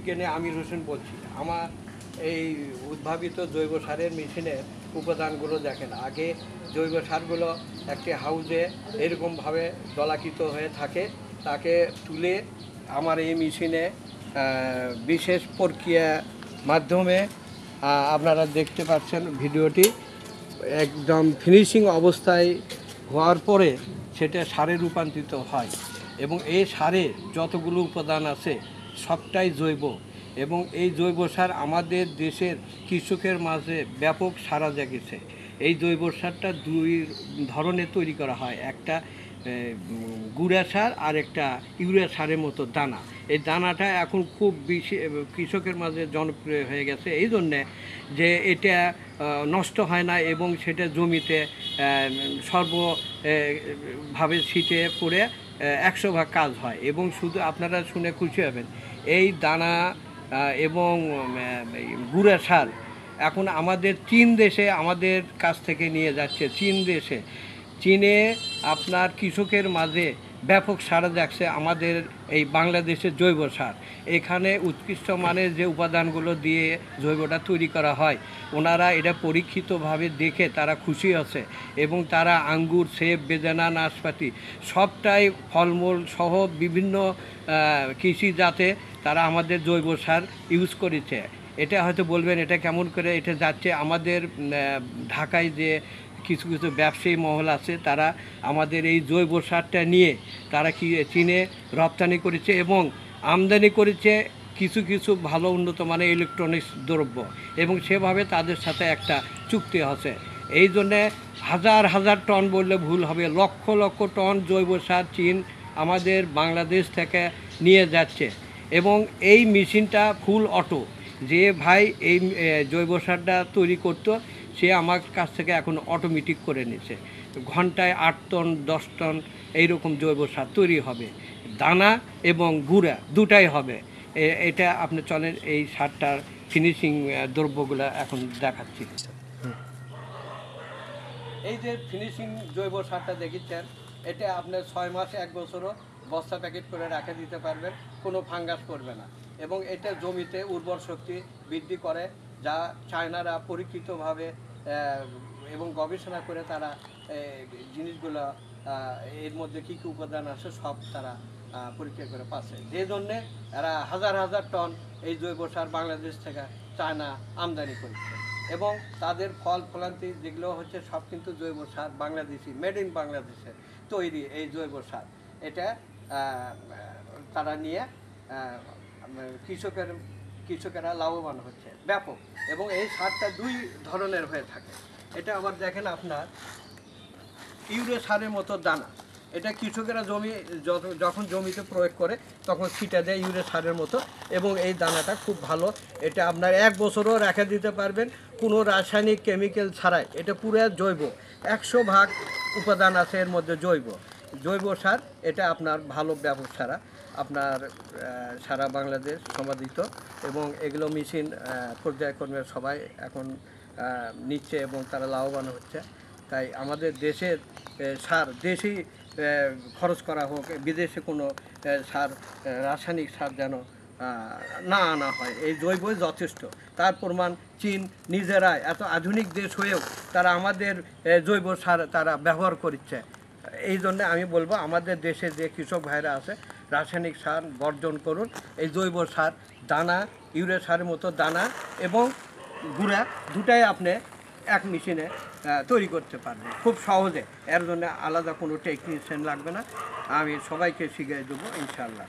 বিজ্ঞানী আমির হোসেন বলছি। আমার এই উদ্ভাবিত জৈব সারের মেশিনের উপাদানগুলো দেখেন। আগে জৈব সারগুলো একটি হাউজে এরকমভাবে দলাকৃত হয়ে থাকে, তাকে তুলে আমার এই মেশিনে বিশেষ প্রক্রিয়া মাধ্যমে আপনারা দেখতে পাচ্ছেন ভিডিওটি, একদম ফিনিশিং অবস্থায় হওয়ার পরে সেটা সারে রূপান্তরিত হয় এবং এই সারে যতগুলো উপাদান আছে সবটাই জৈব এবং এই জৈব সার আমাদের দেশের কৃষকের মাঝে ব্যাপক সাড়া জাগিয়েছে। এই জৈব সারটা দুই ধরনের তৈরি করা হয়, একটা গুঁড়া সার আর একটা ইউরিয়া সারের মতো দানা। এই দানাটা এখন খুব বেশি কৃষকের মাঝে জনপ্রিয় হয়ে গেছে এই জন্যে যে এটা নষ্ট হয় না এবং সেটা জমিতে সর্বভাবে ছিটে পড়ে 100 ভাগ কাজ হয় এবং শুধু আপনারা শুনে খুশি হবেন এই দানা এবং গুঁড়া সার এখন আমাদের চীন দেশে আমাদের কাছ থেকে নিয়ে যাচ্ছে। চীনে আপনার কৃষকের মাঝে ব্যাপক সাড়া যাচ্ছে আমাদের এই বাংলাদেশের জৈব সার। এখানে উৎকৃষ্ট মানের যে উপাদানগুলো দিয়ে জৈবটা তৈরি করা হয়, ওনারা এটা পরীক্ষিতভাবে দেখে তারা খুশি আছে এবং তারা আঙ্গুর, সেব, বেদানা, নাশপাতি সবটাই ফলমূল সহ বিভিন্ন কৃষি জাতে তারা আমাদের জৈব সার ইউজ করেছে। এটা হয়তো বলবেন এটা কেমন করে এটা যাচ্ছে, আমাদের ঢাকায় যে কিছু কিছু ব্যবসায়ী মহল আছে তারা আমাদের এই জৈব সারটা নিয়ে তারা চীনে রপ্তানি করেছে এবং আমদানি করেছে কিছু কিছু ভালো উন্নত মানের ইলেকট্রনিক্স দ্রব্য এবং সেভাবে তাদের সাথে একটা চুক্তি আছে। এই জন্যে হাজার হাজার টন বললে ভুল হবে, লক্ষ লক্ষ টন জৈব সার চীন আমাদের বাংলাদেশ থেকে নিয়ে যাচ্ছে এবং এই মেশিনটা ফুল অটো। যে ভাই এই জৈব সারটা তৈরি করতো সে আমার কাছ থেকে এখন অটোমেটিক করে নিছে, ঘন্টায় 8 টন 10 টন এইরকম জৈব সার তৈরি হবে, দানা এবং গুঁড়া দুটাই হবে। এটা আপনি চলেন এই সারটার ফিনিশিং দ্রব্যগুলো এখন দেখাচ্ছি। এই যে ফিনিশিং জৈব সারটা দেখেছেন, এটা আপনার 6 মাস 1 বছরও বস্তা প্যাকেট করে রেখে দিতে পারবেন, কোনো ফাঙ্গাস করবে না এবং এটা জমিতে উর্বর শক্তি বৃদ্ধি করে, যা চায়নারা পরীক্ষিতভাবে এবং গবেষণা করে তারা জিনিসগুলো এর মধ্যে কী কী উপাদান আছে সব তারা পরীক্ষা করে পাচ্ছে। যে জন্যে এরা হাজার হাজার টন এই জৈব সার বাংলাদেশ থেকে চায়না আমদানি করছে এবং তাদের ফল ফলান্তি যেগুলো হচ্ছে সব কিন্তু জৈব সার বাংলাদেশি, মেড ইন বাংলাদেশে তৈরি এই জৈব সার। এটা তারা নিয়ে কৃষকেরা লাভবান হচ্ছে ব্যাপক এবং এই সারটা 2 ধরনের হয়ে থাকে। এটা আবার দেখেন আপনার ইউরিয়া সারের মতো দানা, এটা কৃষকেরা যখন জমিতে প্রয়োগ করে তখন ছিটা দেয় ইউরিয়া সারের মতো এবং এই দানাটা খুব ভালো। এটা আপনার 1 বছরও রেখে দিতে পারবেন কোনো রাসায়নিক কেমিক্যাল ছাড়াই। এটা পুরো জৈব, 100 ভাগ উপাদান আছে এর মধ্যে জৈব সার। এটা আপনার ভালো ব্যাপক সারা আপনার সারা বাংলাদেশ সমাদিত এবং এগুলো মেশিন পর্যায়ক্রমে সবাই এখন নিচ্ছে এবং তারা লাভবান হচ্ছে। তাই আমাদের দেশের সার দেশি খরচ করা হোক, বিদেশে কোনো সার রাসায়নিক সার যেন না আনা হয়, এই জৈবই যথেষ্ট। তার প্রমাণ চীন নিজেরাই এত আধুনিক দেশ হয়েও তারা আমাদের জৈব সার তারা ব্যবহার করছে। এই জন্য আমি বলবো আমাদের দেশে যে কৃষক ভাইরা আছে রাসায়নিক সার বর্জন করুন, এই জৈব সার দানা, ইউরিয়া সারের মতো দানা এবং গুঁড়া দুটাই আপনি এক মেশিনে তৈরি করতে পারবেন খুব সহজে। এর জন্য আলাদা কোনো টেকনিশিয়ান লাগবে না, আমি সবাইকে শিখিয়ে দেবো ইনশাআল্লাহ।